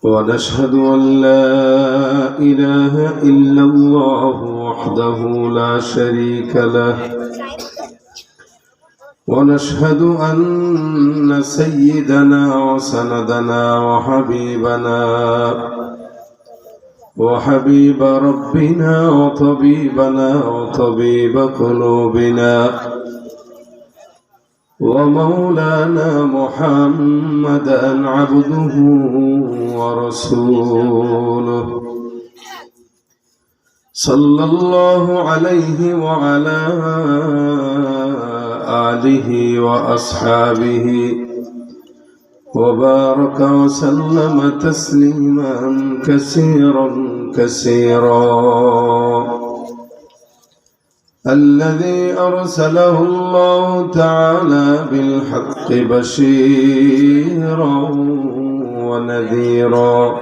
ونشهد أن لا إله إلا الله وحده لا شريك له ونشهد أن سيدنا وسندنا وحبيب ربنا وطبيبنا وطبيب قلوبنا ومولانا محمدا عبده ورسوله صلى الله عليه وعلى آله وأصحابه وبارك وسلم تسليما كثيرا الذي أرسله الله تعالى بالحق بشيرا ونذيرا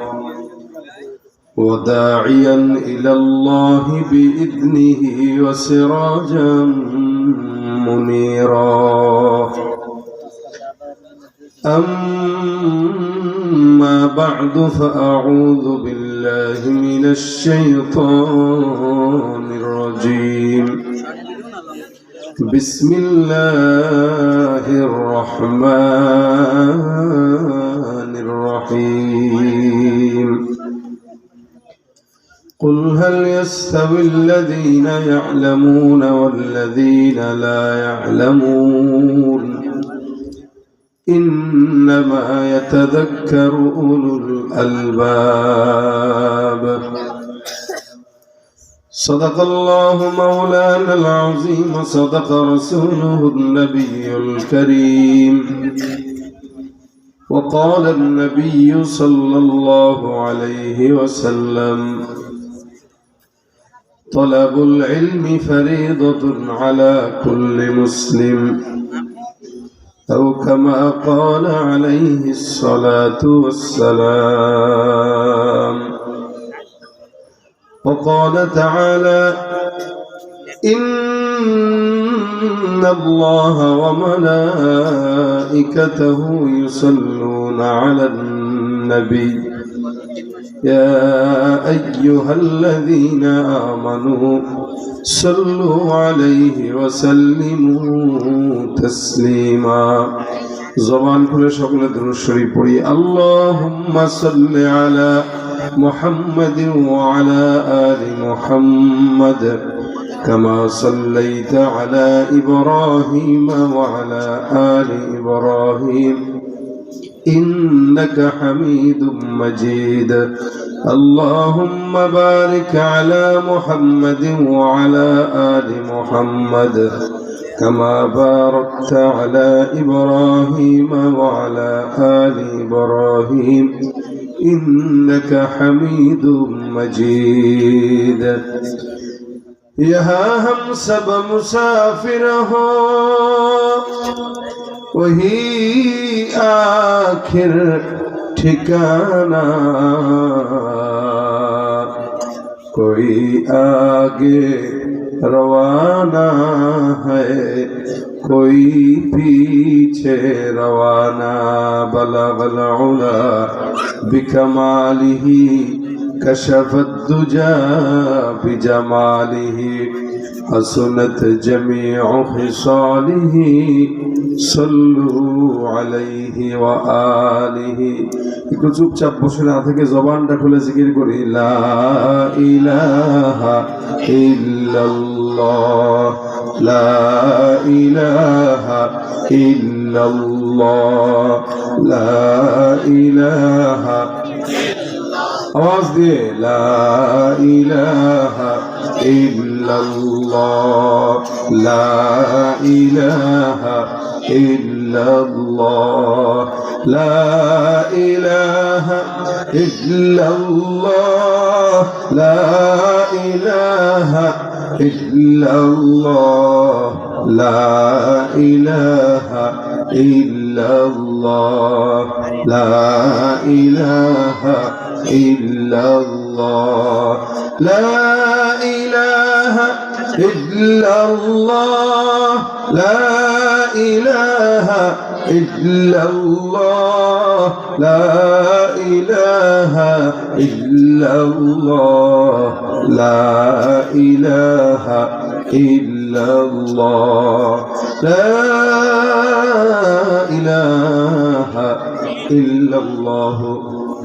وداعيا إلى الله بإذنه وسراجا منيرا أما بعد فأعوذ بالله من الشيطان الرجيم بسم الله الرحمن الرحيم قل هل يستوي الذين يعلمون والذين لا يعلمون إنما يتذكر أولو الألباب صدق الله مولانا العظيم صدق رسوله النبي الكريم وقال النبي صلى الله عليه وسلم طلب العلم فريضة على كل مسلم أو كما قال عليه الصلاة والسلام وقال تعالى إن الله وملائكته يصلون على النبي يا أيها الذين آمنوا صلوا عليه وسلموا تسليما زبان كل شغل درود شريف پڑھی اللهم صل على محمد وعلى آل محمد كما صليت على إبراهيم وعلى آل إبراهيم إنك حميد مجيد اللهم بارك على محمد وعلى آل محمد كما باركت على إبراهيم وعلى آل إبراهيم إنك حميد مجيد यहाँ हम सब मुसाफिर हो वही आखिर ठिकाना कोई आगे रवाना है कोई पीछे रवाना बलगल उला बिकमालिही कशफ الدجى بجماله حسنت جميع خصاله صلوا عليه وآله একটু চুপচাপ বসে না থেকে জবানটা খুলে জিকির করি লা ইলাহা ইল্লাল্লাহ লা ইলাহা ইল্লাল্লাহ লা ইলাহা आवाज दिए ला इलाहा इल्लल्लाह ला इलाहा इल्लल्लाह ला इलाहा इल्लल्लाह ला इलाहा इल्लल्लाह ला इलाहा इल्लल्लाह ला इलाहा इल्लल्लाह ला इलाहा इल्लल्लाह ला इलाहा ইল্লাল্লাহ লা ইলাহা ইল্লাল্লাহ লা ইলাহা ইল্লাল্লাহ লা ইলাহা ইল্লাল্লাহ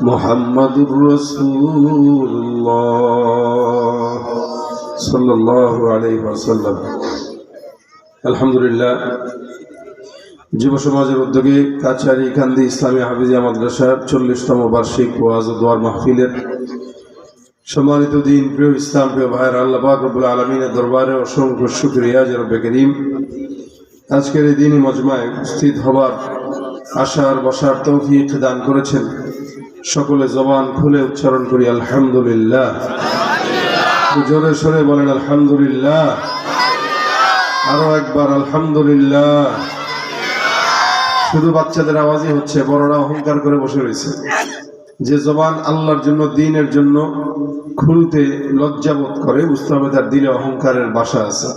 মুহাম্মাদুর রাসূলুল্লাহ সাল্লাল্লাহু আলাইহি ওয়াসাল্লাম। আলহামদুলিল্লাহ, যুব সমাজের উদ্যোগে কাছারি কান্দি ইসলামী হাফিজিয়া মাদ্রাসার 40তম বার্ষিক ওয়াজ ও দোয়ার মাহফিলের সম্মানিত দিন, প্রিয় ইসলাম, প্রিয় ভাইয়ের, আল্লাহ পাক রব্বুল আলামিনের দরবারে অসংখ্য শুকরিয়া যে রব্বে করিম আজকের এই দিনই মজমায় উপস্থিত হবার, আসার, বসার তৌফিক দান করেছেন। সকলে জবান খুলে উচ্চারণ করি আলহামদুলিল্লাহ। জোরে সরে বলেন আলহামদুলিল্লাহ। আরো একবার আলহামদুলিল্লাহ। শুধু বাচ্চাদের আওয়াজই হচ্ছে, বড়রা অহংকার করে বসে রয়েছে। যে জবান আল্লাহর জন্য, দ্বীনের জন্য খুলতে লজ্জাবোধ করে, বুঝতে হবে তার দিলে অহংকারের বাসা আছে।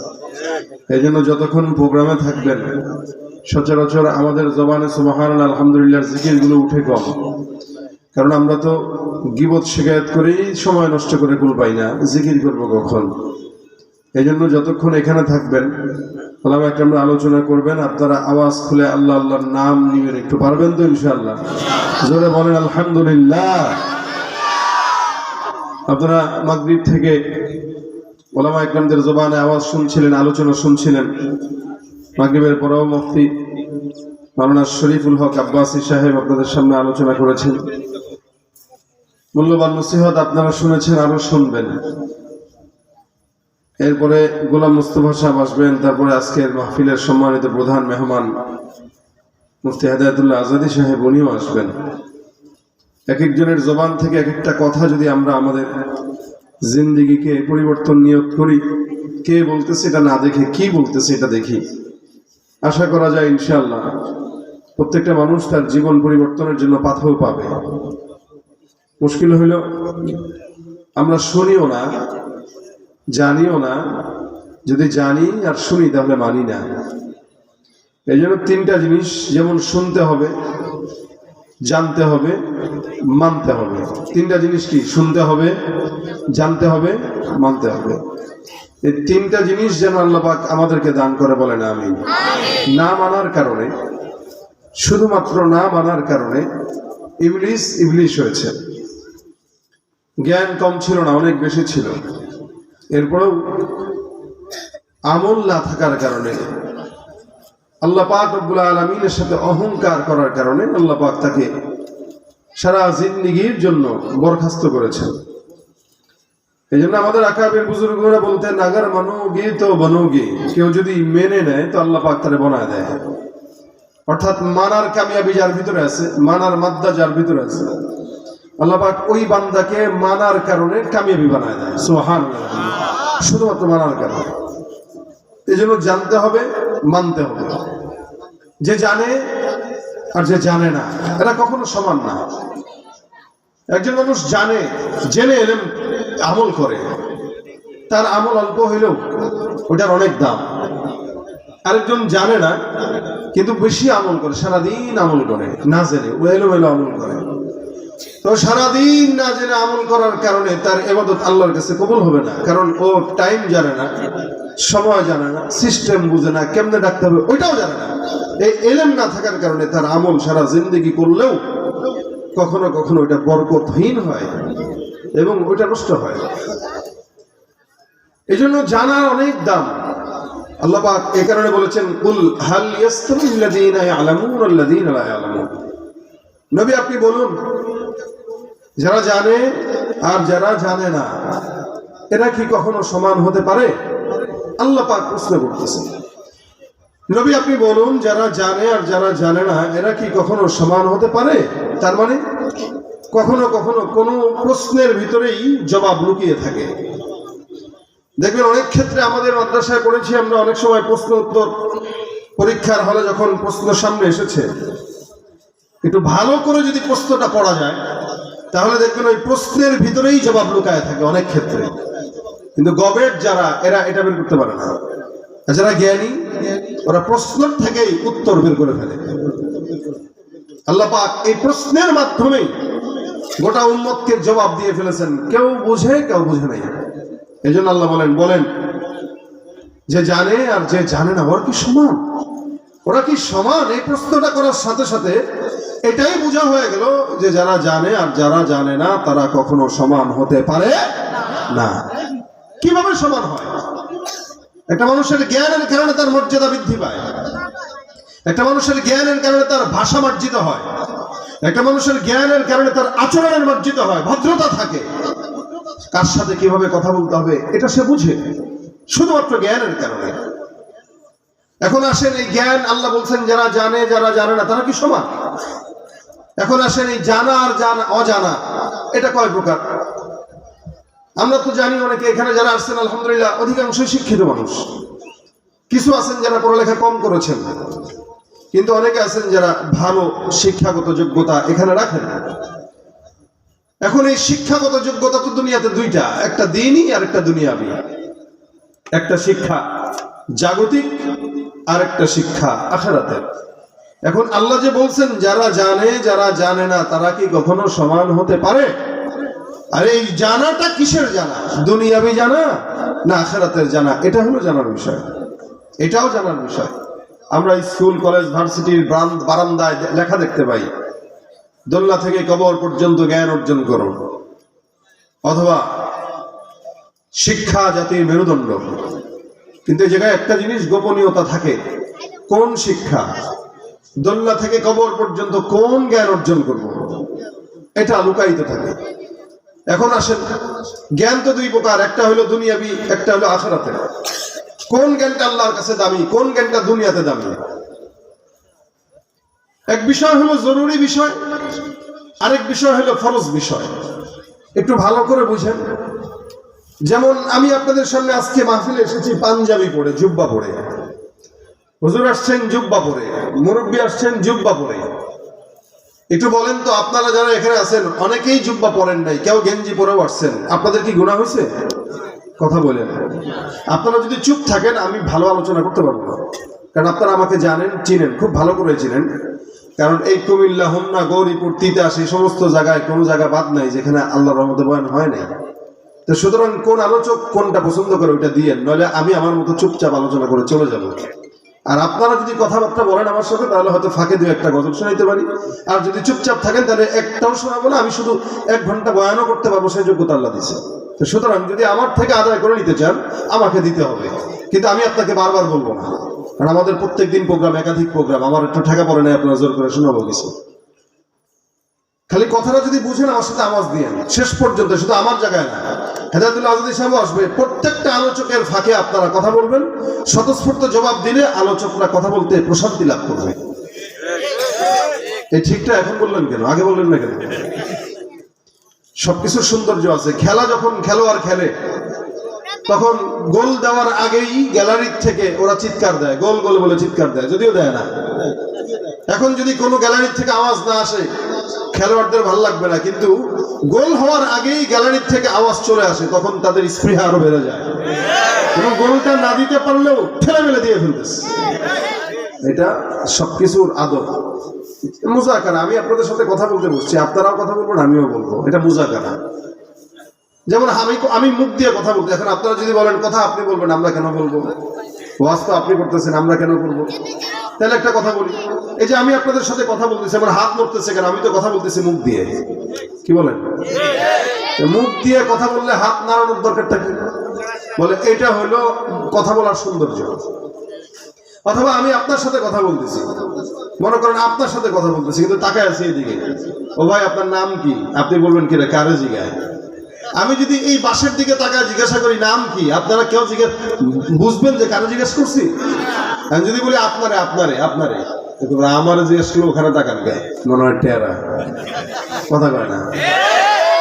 এই জন্য যতক্ষণ প্রোগ্রামে থাকবেন, সচরাচর আমাদের জবানে সুবহানাল্লাহ, আলহামদুলিল্লাহ জিকিরগুলো উঠে কম। কারণ আমরা তো গীবত শিকায়ত করেই সময় নষ্ট করে কুল পাই না, জিকির করবো কখন? এই জন্য যতক্ষণ এখানে থাকবেন, ওলামা একরামরা আলোচনা করবেন, আপনারা আওয়াজ খুলে আল্লাহ আল্লাহর নাম নিবেন। একটু পারবেন তো ইনশাআল্লাহ? জোরে বলেন আলহামদুলিল্লাহ। আপনারা মাগরিব থেকে ওলামা একরামদের জবানে আওয়াজ শুনছিলেন, আলোচনা শুনছিলেন। মাগরিবের পরেও মুফতি মাওলানা শরীফুল হক আব্বাসী সাহেব আপনাদের সামনে আলোচনা করেছেন। মূল্যবান নসিহত আপনারা শুনেছেন, আরো শুনবেন। এরপরে গোলাম মুস্তফা সাহেব আসবেন। তারপরে আজকের মাহফিলের সম্মানিত প্রধান মেহমান মুফতি হেদায়েতুল্লাহ আজাদী সাহেব, উনিও আসবেন। এক একজনের জবান থেকে এক একটা কথা যদি আমরা আমাদের জিন্দিগিকে পরিবর্তন নিয়ত করি, কে বলতেছে এটা না দেখে কি বলতেছে এটা দেখি, আশা করা যায় ইনশাআল্লাহ প্রত্যেকটা মানুষ তার জীবন পরিবর্তনের জন্য পাথর পাবে। মুশকিল হইল আমরা শুনিও না, জানিও না। যদি জানি আর শুনি তাহলে মানি না। এই জন্য তিনটা জিনিস, যেমন শুনতে হবে, জানতে হবে, মানতে হবে। তিনটা জিনিস কি? শুনতে হবে, জানতে হবে, মানতে হবে। এই তিনটা জিনিস যেন আল্লাহ পাক আমাদেরকে দান করে, বলেন আমিন। না মানার কারণে, শুধুমাত্র না মানার কারণে ইবলিশ হয়েছে। জ্ঞান কম ছিল না, অনেক বেশি ছিল। এরপরেও আমল না থাকার কারণে, আল্লাহ পাক রব্বুল আলামিনের সাথে অহংকার করার কারণে আল্লাহ পাক তাকে সারা জিন্দেগীর জন্য বরখাস্ত করেছেন। এই জন্য আমাদের আকাবের বুজুর্গরা বলতেন, আগার মানোগে তো বনোগে। কেউ যদি মেনে নেয় তো আল্লাহ পাক তারে বানায় দেয়। অর্থাৎ মানার কামিয়াবি যার ভিতরে আছে, মানার মাদ্দা যার ভিতরে আছে, আল্লাহ পাক ওই বান্দাকে মানার কারণে কামিয়াবি বানায় দেয়। সুবহানাল্লাহ। শুধুমাত্র মানার কারণে। এই জন্য জানতে হবে, মানতে হবে। যে জানে আর যে জানে না, এরা কখনো সমান না। একজন মানুষ জানে, জেনে এলেম আমল করে, তার আমল অল্প হইলেও ওটার অনেক দাম। আরেকজন জানে না কিন্তু বেশি আমল করে, সারাদিন আমল করে, না জেনে এলো আমল করে। তো সারাদিন না জেনে আমল করার কারণে তার ইবাদত আল্লাহর কাছে কবুল হবে না। কারণ ও টাইম জানে না, সময় জানে না, সিস্টেম বুঝে না, কেমনে ডাকতে হবে ওইটাও জানে না। এই এলেম না থাকার কারণে তার আমল সারা জিন্দেগি করলেও কখনো কখনো ওইটা বরকতহীন হয় এবং ওইটা নষ্ট হয়। এই জন্য জানার অনেক দাম। আল্লাহ পাক এই কারণে বলেছেন, কুল হাল ইয়াস্তাবিল্লাযীনা ইয়ালামুন ওয়াল্লাযীনা লা ইয়ালামুন। নবী আপনি বলুন, যারা জানে আর যারা জানে না, এরা কি কখনো সমান হতে পারে? আল্লাহ পাক প্রশ্ন করতেছেন। নবী আপনি বলুন, যারা জানে আর যারা জানে না, এরা কি কখনো সমান হতে পারে? তার মানে কখনো কখনো কোনো প্রশ্নের ভিতরেই জবাব লুকিয়ে থাকে। দেখবেন অনেক ক্ষেত্রে আমাদের মাদ্রাসায় পড়েছি আমরা, অনেক সময় প্রশ্ন উত্তর পরীক্ষার হলে যখন প্রশ্ন সামনে এসেছে, একটু ভালো করে যদি প্রশ্নটা পড়া যায় তাহলে দেখবেন ওই প্রশ্নের ভিতরেই জবাব লুকায় থাকে অনেক ক্ষেত্রে। কিন্তু গবেট যারা, এরা এটা বের করতে পারে না। যারা জ্ঞানী, ওরা প্রশ্ন থেকেই উত্তর বের করে ফেলে। আল্লাহ পাক এই প্রশ্নের মাধ্যমে গোটা উম্মতকে জবাব দিয়ে ফেলেছেন, কেউ বুঝে কেউ বুঝে নাই। এই জন্য আল্লাহ বলেন যে জানে আর যে জানে না ওরা কি সমান? ওরা কি সমান? এই প্রশ্নটা করার সাথে সাথে এটাই বোঝা হয়ে গেল যে যারা জানে আর যারা জানে না তারা কখনো সমান হতে পারে না। কিভাবে সমান হয়? একটা মানুষের জ্ঞানের কারণে তার মর্যাদা বৃদ্ধি পায়, একটা মানুষের জ্ঞানের কারণে তার ভাষা মার্জিত হয়, একটা মানুষের জ্ঞানের কারণে তার আচরণের মার্জিত হয়, ভদ্রতা থাকে। কার সাথে কিভাবে কথা বলতে হবে এটা সে বুঝে শুধুমাত্র জ্ঞানের কারণে। এখন আসেন এই জ্ঞান, আল্লাহ বলছেন যারা জানে যারা জানে না তারা কি সমান? এখন আসেন এই জানা আর অজানা এটা কয় প্রকার? আমরা তো জানি অনেকে এখানে যারা আসছেন আলহামদুলিল্লাহ অধিকাংশই শিক্ষিত মানুষ। কিছু আছেন যারা পড়ালেখা কম করেছেন, কিন্তু অনেকে আছেন যারা ভালো শিক্ষাগত যোগ্যতা এখানে রাখেন। এখন এই শিক্ষাগত যোগ্যতা তো দুনিয়াতে দুইটা, একটা দ্বীনি আর একটা দুনিয়াবি। একটা শিক্ষা জাগতিক আর একটা শিক্ষা আখিরাতের। এখন আল্লাহ যে বলছেন যারা জানে যারা জানে না তারা কি কখনো সমান হতে পারে? আর এই জানাটা কিসের জানা? দুনিয়াবি জানা না আখিরাতের জানা? এটা হলো জানার বিষয়, এটাও জানার বিষয়। আমরা স্কুল কলেজ ভার্সিটির বারান্দায় লেখা দেখতে পাই, দোলনা থেকে কবর পর্যন্ত জ্ঞান অর্জন করো, অথবা শিক্ষা জাতির মেরুদণ্ড। কিন্তু এই জায়গায় একটা জিনিস গোপনীয়তা থাকে, কোন শিক্ষা? দোলনা থেকে কবর পর্যন্ত কোন জ্ঞান অর্জন করব, এটা লুকায়িত থাকে। এখন আসেন, জ্ঞান তো দুই প্রকার, একটা হলো দুনিয়াবি, একটা হলো আখিরাতের। কোন জ্ঞানটা আল্লাহর কাছে দামি, কোন জ্ঞানটা দুনিয়াতে দামি? এক বিষয় হলো জরুরি বিষয়, আরেক বিষয় হলো ফরজ বিষয়। একটু ভালো করে বুঝেন। যেমন আমি আপনাদের সামনে আজকে মাহফিলে এসেছি পাঞ্জাবি পরে, জুব্বা পরে। হুজুর আসছেন জুব্বা পরে, মুরব্বী আসছেন জুব্বা পরে। একটু বলেন তো, আপনারা যারা এখানে আছেন অনেকেই জুব্বা পরেন নাই, কেউ গেঞ্জি পরেও আসছেন, আপনাদের কি গুনাহ হয়েছে? কথা বলেন। আপনারা যদি চুপ থাকেন আমি ভালো আলোচনা করতে পারবো না, কারণ আপনারা আমাকে জানেন, চিনেন, খুব ভালো করে চিনেন। কারণ এই কুমিল্লা, হোমনা, গৌরীপুর, তিতাস এই সমস্ত জায়গায় কোনো জায়গা বাদ নাই যেখানে আল্লাহর রহমতে বয়ান হয় নাই। তো সুতরাং কোন আলোচক কোনটা পছন্দ করে ওইটা দিয়েন, নইলে আমি আমার মতো চুপচাপ আলোচনা করে চলে যাব। আর আপনারা যদি কথাবার্তা বলেন আমার সাথে, তাহলে হয়তো ফাঁকে দু একটা গজল শোনাইতে পারি। আর যদি চুপচাপ থাকেন তাহলে একটাও শোনাবো না, আমি শুধু 1 ঘন্টা বয়ানও করতে পারবো, সেই যোগ্যতা আল্লাহ দিয়েছে। তো সুতরাং যদি আমার থেকে আদায় করে নিতে চান আমাকে দিতে হবে, কিন্তু আমি আপনাকে বারবার বলবো না, কারণ আমাদের প্রত্যেকদিন প্রোগ্রাম, একাধিক প্রোগ্রাম, আমার একটু ঠেকা পড়ে নাই আপনারা জোর করে শোনাবো কিছু। খালি কথাটা যদি বুঝেন আমার সাথে আওয়াজ দিয়ে শেষ পর্যন্ত, শুধু আমার জায়গায় না, হেদায়েতুল আজাদি সাহেব আসবে, প্রত্যেকটা আলোচকের ফাঁকে আপনারা কথা বলবেন, স্বতঃস্ফূর্ত জবাব দিলে আলোচকরা কথা বলতে প্রশান্তি লাভ করবে। এই ঠিকটা এখন বললেন কেন, আগে বললেন না কেন? সবকিছুর সৌন্দর্য আছে। খেলা যখন খেলোয়াড় খেলে তখন গোল দেওয়ার আগেই গ্যালারির থেকে ওরা চিৎকার দেয়, গোল গোল বলে চিৎকার দেয়, যদিও দেয় না। এখন যদি কোনো গ্যালারির থেকে আওয়াজ না আসে খেলোয়াড়দের ভালো লাগবে না, কিন্তু গোল হওয়ার আগেই গ্যালারির থেকে আওয়াজ চলে আসে, তখন তাদের স্পৃহা আরো বেড়ে যায়, এবং গোলটা না দিতে পারলেও ঠেলে মেলে দিয়ে ফেলতেছে। এটা সবকিছুর আদব, মুজাকারা। আমি আপনাদের সাথে কথা বলতে বসছি, আপনারাও কথা বলবেন, আমিও বলবো, এটা মুজাকারা। যেমন আমি মুখ দিয়ে কথা বলতে, এখন আপনারা যদি বলেন কথা আপনি বলবেন, আমরা কেন বলবো? ওয়াজ তো আপনি করতেছেন, আমরা কেন করবো? তাহলে একটা কথা বলি, এই যে আমি আপনাদের সাথে কথা বলতেছি, আমার হাত নড়তেছে কেন? আমি তো কথা বলতেছি মুখ দিয়ে, কি বলেন? মুখ দিয়ে কথা বললে হাত নাড়ানোর দরকারটা কি? বলে এটা হলো কথা বলার সৌন্দর্য। অথবা আমি আপনার সাথে কথা বলতেছি, মনে করেন আপনার সাথে কথা বলতেছি, কিন্তু তাকায় আছি এদিকে, ও ভাই আপনার নাম কি? আপনি বলবেন কি রে, কারে জিগায়? আমি যদি এই বাসের দিকে তাকায় জিজ্ঞাসা করি নাম কি, আপনারা কেউ বুঝবেন যে কারে জিজ্ঞেস করছি? আমি যদি বলি আপনারে আপনারে আপনারে, আমার জিজ্ঞেস করলো ওখানে তাকান গে, মনে হয় টেরা, কথা কয় না।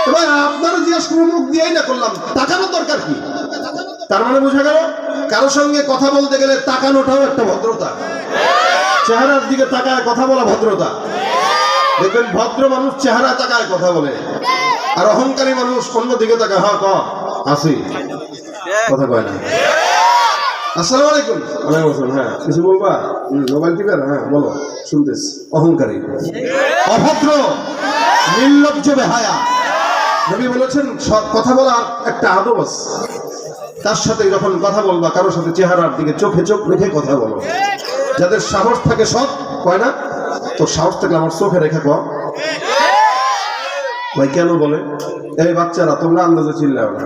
এবার আপনারা জিজ্ঞেস করবো, মুখ দিয়েই না করলাম, তাকানোর দরকার কি? তার মানে বোঝা গেল কারোর সঙ্গে কথা বলতে গেলে তাকানোটাও একটা ভদ্রতা। চেহারার দিকে তাকায় কথা বলা ভদ্রতা। দেখবেন ভদ্র মানুষ চেহারা তাকায় কথা বলে, আর অহংকারী মানুষ অন্য দিকে তাকায়, হ্যাঁ ক আসি, কথা কয় না। আসসালামু আলাইকুম। ওয়ালাইকুম আসসালাম। হ্যাঁ, কিছু বলবা? Mobile tipper? হ্যাঁ বলো, শুনতেছি। অহংকারী, অভদ্র, নির্লজ্জ, বেহায়া। নবী বলেছেন কথা বলার একটা আদব আছে। তার সাথে যখন কথা বলবা, কারোর সাথে চেহারার দিকে চোখে চোখ রেখে কথা বলো। যাদের সাহস থাকে সৎ কয় না, তো সাহস থাকলে আমার চোখে রেখে কয়। ভাই কেন বলে? এই বাচ্চারা, তোমরা আন্দাজে চিল্লাও না,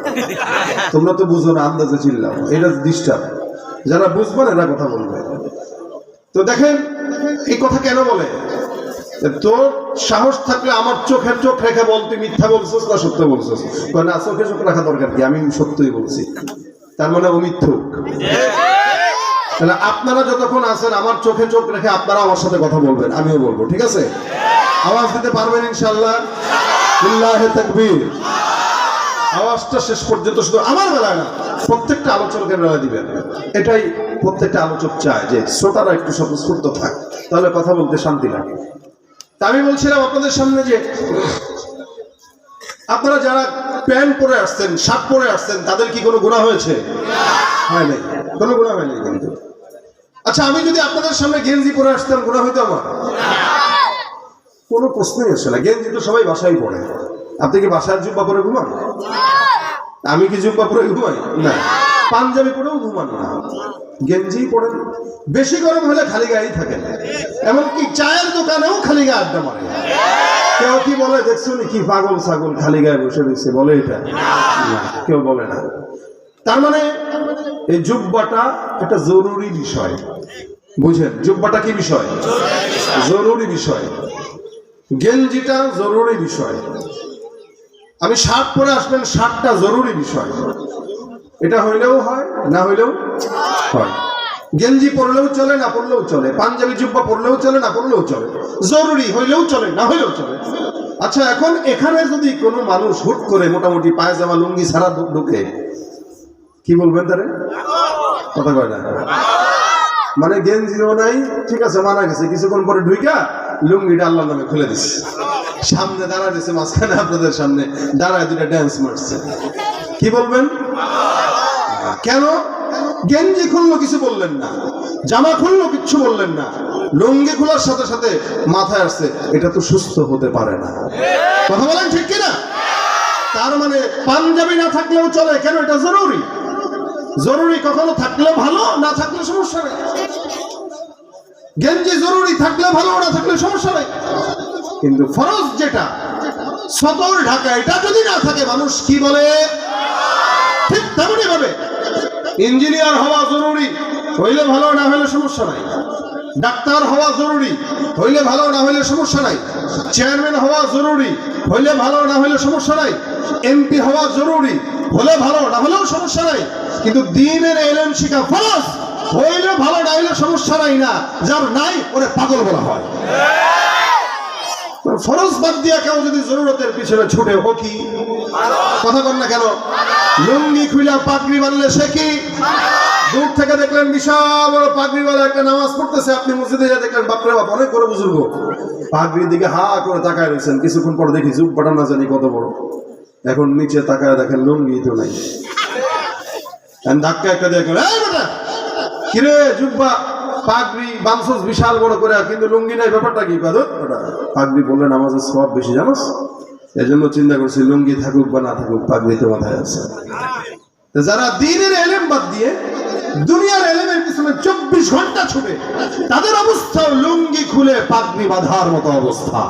তোমরা তো বুঝো না, আন্দাজে চিল্লাও, এটা ডিস্টার্ব। যারা বুঝবেন এরা কথা বলবে। তো দেখেন এই কথা কেন বলে? তোর সাহস থাকলে আমার চোখের চোখ রেখে বল, তুই মিথ্যা বলছিস না সত্য বলছিস। না, চোখে চোখ রাখা দরকার কি, আমি সত্যই বলছি, তার মানে ও মিথ্যুক। তাহলে আপনারা যতক্ষণ আছেন আমার চোখে চোখ রেখে আপনারা আমার সাথে কথা বলবেন, আমিও বলবো, ঠিক আছে? আওয়াজ দিতে পারবেন ইনশাআল্লাহ? লিল্লাহি তাকবীর। আওয়াজটা শেষ পর্যন্ত শুধু আমার বেলায় না, প্রত্যেকটা আলোচকের বেলায় দিবেন। এটাই প্রত্যেকটা আলোচক চায়, যে শ্রোতারা একটু স্বতঃস্ফূর্ত থাক, তাহলে কথা বলতে শান্তি লাগে। তা আমি বলছিলাম আপনাদের সামনে যে আপনারা যারা প্যান্ট পরে আসছেন, শার্ট পরে আসছেন, তাদের কি কোনো গুনাহ হয়েছে? হয় নাই, কোনো গুনাহ হয় নাই কিন্তু। আচ্ছা, আমি যদি আপনাদের সামনে গেঞ্জি পরে আসতাম, গুনাহ হইতো আমার? কোনো প্রশ্নই আসে না। গেঞ্জি তো সবাই বাসায় পরে। আপনি কি বাসার জুব্বা পরে ঘুমান? আমি কি জুব্বা পরে ঘুমাই? না। পাঞ্জাবি পরেও ঘুমান না, গেঞ্জি পরেন। বেশি গরম হলে খালি গায়েই থাকেন, এমনকি চায়ের দোকানেও খালি গায়ে আড্ডা মারে। কেউ কি বলে দেখছো কি পাগল ছাগল খালি গায়ে বসে রয়েছে, বলে এটা? না, কেউ বলে না। তার মানে এই জুব্বাটা একটা জরুরি বিষয়, বুঝেন? জুব্বাটা কি বিষয়? জরুরি বিষয়। গেঞ্জিটা জরুরি বিষয়। আমি শার্ট পরে আসবেন, শার্টটা জরুরি বিষয়। এটা হইলেও হয়, না হইলেও হয়। গেঞ্জি পরলেও চলে, না পরলেও চলে। পাঞ্জাবি জুব্বা পরলেও চলে, না পরলেও চলে। জরুরি হইলেও চলে, না হইলেও চলে। আচ্ছা, এখন এখানে যদি কোনো মানুষ হুট করে মোটামুটি পায়জামা লুঙ্গি ছাড়া ঢুকে, কি বলবেন তারে? কথা কয় না, মানে গেঞ্জিও নাই, ঠিক আছে, মানা গেছে। কিছুক্ষণ পরে ঢুইকা লুঙ্গিটা আল্লাহর নামে খুলে দিচ্ছে, সামনে দাঁড়া দিচ্ছে, মাঝখানে আপনাদের সামনে দাঁড়ায় দুটা ড্যান্স মারছে, কি বলবেন? কেন? গেঞ্জি খুললো, কিছু বললেন না। জামা খুললো, কিচ্ছু বললেন না। লুঙ্গি খোলার সাথে সাথে মাথায় আসছে এটা তো সুস্থ হতে পারে না। কথা বলেন ঠিক কিনা? তার মানে পাঞ্জাবি না থাকলেও চলে, কেন? এটা জরুরি। জরুরি কখনো থাকলেও ভালো, না থাকলে সমস্যা নেই। গেঞ্জি জরুরি থাকলে ভালো, না থাকলে সমস্যা নেই। কিন্তু ফরজ যেটা সতর ঢাকা, এটা যদি না থাকে মানুষ কি বলে? ঠিক তেমনি ভাবে ইঞ্জিনিয়ার হওয়া জরুরি, হইলে ভালো, না হইলে সমস্যা নাই। ডাক্তার হওয়া জরুরি, হইলে ভালো, না হইলে সমস্যা নাই। চেয়ারম্যান হওয়া জরুরি, হইলে ভালো, না হইলে সমস্যা নাই। এমপি হওয়া জরুরি, হলে ভালো, না হলেও সমস্যা নাই। কিন্তু দ্বীনের ইলম শিখা ফরজ, হইলে ভালো, না হইলে সমস্যা নাই না। যার নাই ওরে পাগল বলা হয়। ফরজ বাদ দিয়া কেউ যদি জরুরতের পিছনে ছুটে, ও কি? কথা বল না কেন? লুঙ্গি খুইলা পাগড়ি বানলে সে কি? দূর থেকে দেখলেন বিশাল বড় পাগড়িওয়ালা একটা নামাজ পড়তেছে, আপনি মসজিদে যা দেখলেন বাপরে বাপ অনেক বড় বুজুর্গ, পাগড়ির দিকে হা করে তাকায় রয়েছেন। কিছুক্ষণ পর দেখি জুব্বাটা না জানি কত বড়। এখন নিচে তাকায় দেখেন লুঙ্গি তো নাই। ধাক্কা একটা দেখলেন, এই বেটা কিরে জুব্বা পাগড়ি বানসস বিশাল বড় করে, কিন্তু লুঙ্গি নাই, ব্যাপারটা কি? পাগড়ি বললে নামাজের সওয়াব বেশি, জানোস? এই জন্য চিন্তা করছি লুঙ্গি থাকুক বা না থাকুক, পাগড়ি তো মাথায় আছে। যারা দ্বীনের ইলম বাদ দিয়ে দুনিয়ার ইলমের পিছনে 24 ঘন্টা ছুটে, তাদের অবস্থাও লুঙ্গি খুলে পাগড়ি বাঁধার মতো অবস্থা।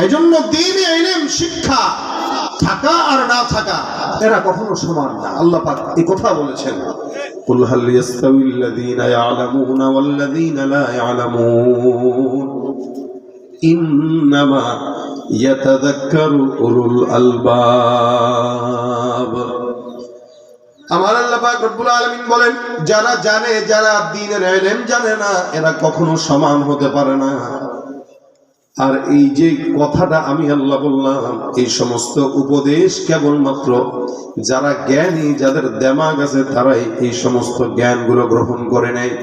এই জন্য দ্বীনি ইলম শিক্ষা থাকা আর না থাকা এরা কখনো সমান না। আল্লাহ পাক এই কথা বলেছেন, কুল হাল ইয়াস্তাউিল্লাযীনা ইয়ালামুনা ওয়াল্লাযীনা লা ইয়ালামুন ইন্নামা ইয়াতাযাক্কারু উলুল আলবাব। আমার আল্লাহ পাক রব্বুল আলামিন বলেন, যারা জানে, যারা দ্বীনের ইলম জানে না, এরা কখনো সমান হতে পারে না। আর এই যে কথাটা আমি আল্লাহ বললাম, এই সমস্ত উপদেশ কেবলমাত্র যারা জ্ঞানী, যাদের দিমাগ আছে, তারাই এই সমস্ত জ্ঞানগুলো গ্রহণ করে নেয়।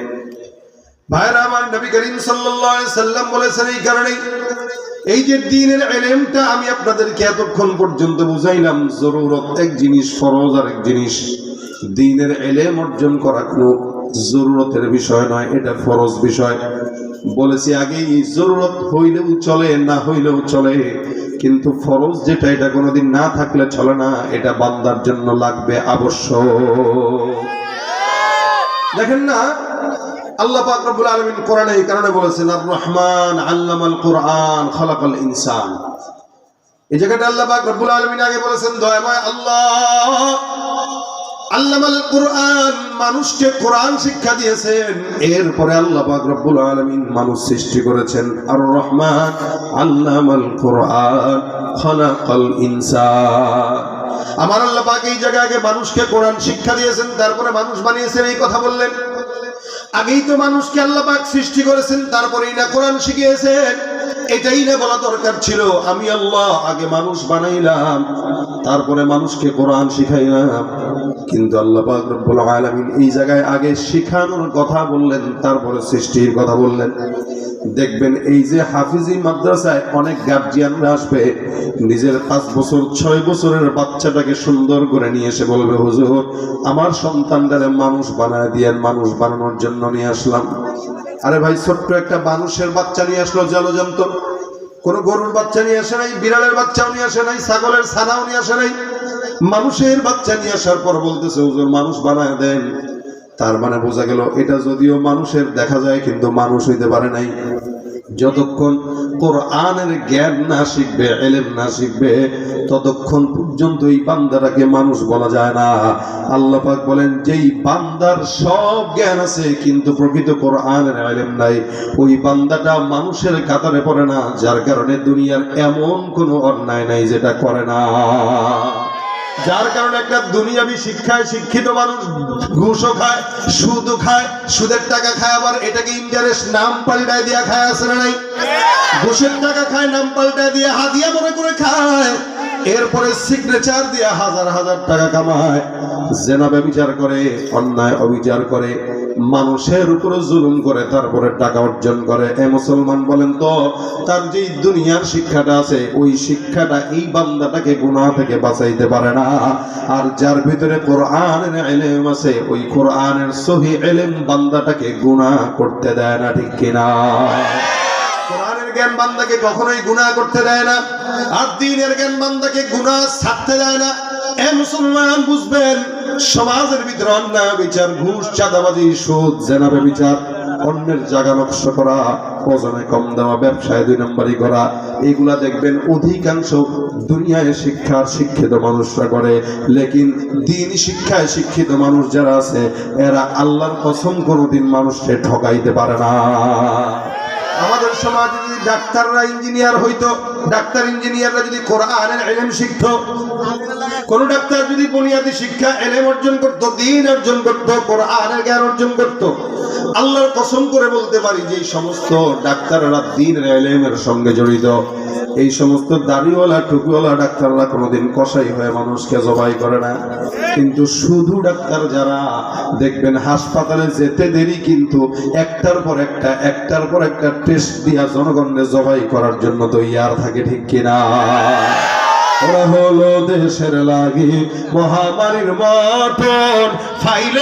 ভাইরা আমার, নবী করিম সাল্লাল্লাহু আলাইহি সাল্লাম বলেছেন, এই কারণে এই যে দ্বীনের ইলমটা আমি আপনাদেরকে এতক্ষণ পর্যন্ত বুঝাইলাম, জরুরত এক জিনিস, ফরজ আর এক জিনিস। দ্বীনের ইলম অর্জন করা কোনো জরুরতের বিষয় নয়, এটা ফরজ বিষয়। বলেছি আগেই, জরুরত হইলেও চলে, না হইলেও চলে, কিন্তু ফরজ যেটা এটা কোনোদিন না থাকলে চলে না, এটা বান্দার জন্য লাগবে, আবশ্যক। দেখেন না, আল্লাহ পাক রব্বুল আলামিন কোরআনে এই কারণে বলেছেন, আর রহমান আল্লামাল কোরআন খালাকাল ইনসান। এই জায়গাটা আল্লাহ পাক রব্বুল আলামিন আগে বলেছেন, দয়াময় আল্লাহ আল্লামাল কোরআন, মানুষকে কোরআন শিক্ষা দিয়েছেন। এরপরে আল্লাহ পাক রব্বুল আলামিন মানুষ সৃষ্টি করেছেন। আর রহমান আল্লামাল কোরআন খালাকাল ইনসান। আমার আল্লাহ পাক এই জায়গায় আগে মানুষকে কোরআন শিক্ষা দিয়েছেন, তারপরে মানুষ বানিয়েছেন, এই কথা বললেন। আগেই তো মানুষকে আল্লাহ পাক সৃষ্টি করেছেন, তারপরেই না কোরআন শিখিয়েছেন। এটাই না বলা দরকার ছিল, আমি আল্লাহ আগে মানুষ বানাইলাম, তারপরে মানুষকে কোরআন শিখাইলাম। কিন্তু আল্লাহ পাক রব্বুল আলামিন এই জায়গায় আগে শিখানোর কথা বললেন, তারপরে সৃষ্টির কথা বললেন। দেখবেন এই যে হাফিজি মাদ্রাসায় অনেক গার্জিয়ানরা আসবে, নিজের 5 বছর 6 বছরের বাচ্চাটাকে সুন্দর করে নিয়ে এসে বলবে, হুজুর আমার সন্তানটারে মানুষ বানায় দিয়েন, মানুষ বানানোর জন্য নিয়ে আসলাম। আরে ভাই, ছোট্ট একটা মানুষের বাচ্চা নিয়ে আসলো, জলজন্ত, কোন গরুর বাচ্চা নিয়ে আসে নাই, বিড়ালের বাচ্চাও নিয়ে আসে নাই, ছাগলের ছানাও নিয়ে আসে নাই, মানুষের বাচ্চা নিয়ে আসার পর বলতেছে, হুজুর মানুষ বানায় দেন। তার মানে বোঝা গেল এটা যদিও মানুষের দেখা যায়, কিন্তু মানুষ হইতে পারে নাই। যতক্ষণ কোরআনের জ্ঞান না শিখবে, ইলম না শিখবে, ততক্ষণ পর্যন্ত এই বান্দাটাকে মানুষ বলা যায় না। আল্লাহ পাক বলেন, যেই বান্দার সব জ্ঞান আছে কিন্তু প্রকৃত কোরআনের ইলম নাই, ওই বান্দাটা মানুষের কাতারে পড়ে না। যার কারণে দুনিয়ার এমন কোনো অন্যায় নাই যেটা করে না। যার কারণে একটা দুনিয়াবি শিক্ষায় শিক্ষিত মানুষ ঘুষও খায়, সুদও খায়, সুদের টাকা খায়, আবার এটাকে ইন্টারেস্ট নাম পাল্টায় দিয়া খায়, আছে না নাই? ঘুষের টাকা খায়, নাম পাল্টায় দিয়ে হাদিয়া মনে করে খায়, এরপরে সিগনেচার দিয়ে হাজার হাজার টাকা কামায়, জেনা ব্যভিচার করে, অন্যায় অবিচার করে, মানুষের উপরে জুলুম করে, তারপরে টাকা অর্জন করে। এ মুসলমান বলেন তো, তার যে দুনিয়ার শিক্ষাটা আছে, ওই শিক্ষাটা এই বান্দাটাকে গুনাহ থেকে বাঁচাইতে পারে না। আর যার ভিতরে কোরআনের ইলম আছে, ওই কোরআনের সহিহ ইলম বান্দাটাকে গুনাহ করতে দেয় না, ঠিক কিনা? কোরআনের জ্ঞান বান্দাকে কখনোই গুনাহ করতে দেয় না, আর দ্বীনের জ্ঞান বান্দাকে গুনাহ ছাড়তে দেয় না। এ মুসলমান বুঝবেন, সমাজের ভিতরে অন্যায় বিচার, ঘুষ, চাঁদাবাজি, সুদ, জেনা ব্যভিচার, অন্যের জায়গা নষ্ট করা, ওজনে কম দেওয়া, ব্যবসায় 2 নম্বরি করা, এগুলা দেখবেন অধিকাংশ দুনিয়ায় শিক্ষিত মানুষরা করে। লেকিন দ্বীনি শিক্ষায় শিক্ষিত মানুষ যারা আছে, এরা আল্লাহর কসম কোনোদিন মানুষকে ঠকাইতে পারে না। আমাদের সমাজে যদি ডাক্তাররা ইঞ্জিনিয়ার হইতো, ডাক্তার ইঞ্জিনিয়াররা যদি কোরআনের ইলম শিখতো, কোন ডাক্তার যদি বুনিয়াদী শিক্ষা ইলম অর্জন করতো, দ্বীন অর্জন করতো, কোরআনের জ্ঞান অর্জন করতো, আল্লাহর কসম করে বলতে পারি যে এই সমস্ত ডাক্তাররা দ্বীনের ইলমের সঙ্গে জড়িত, এই সমস্ত দাড়িওয়ালা টুপিওয়ালা ডাক্তাররা কোনোদিন কসাই হয়ে মানুষকে জবাই করে না। কিন্তু শুধু ডাক্তার যারা, দেখবেন হাসপাতালে যেতে দেরি কিন্তু একটার পর একটা টেস্ট দিয়া জনগণকে জবাই করার জন্য তৈয়ার থাকে, ঠিক কিনা? ওরা হলো দেশের লাগি মহামারীর মতন ফাইলে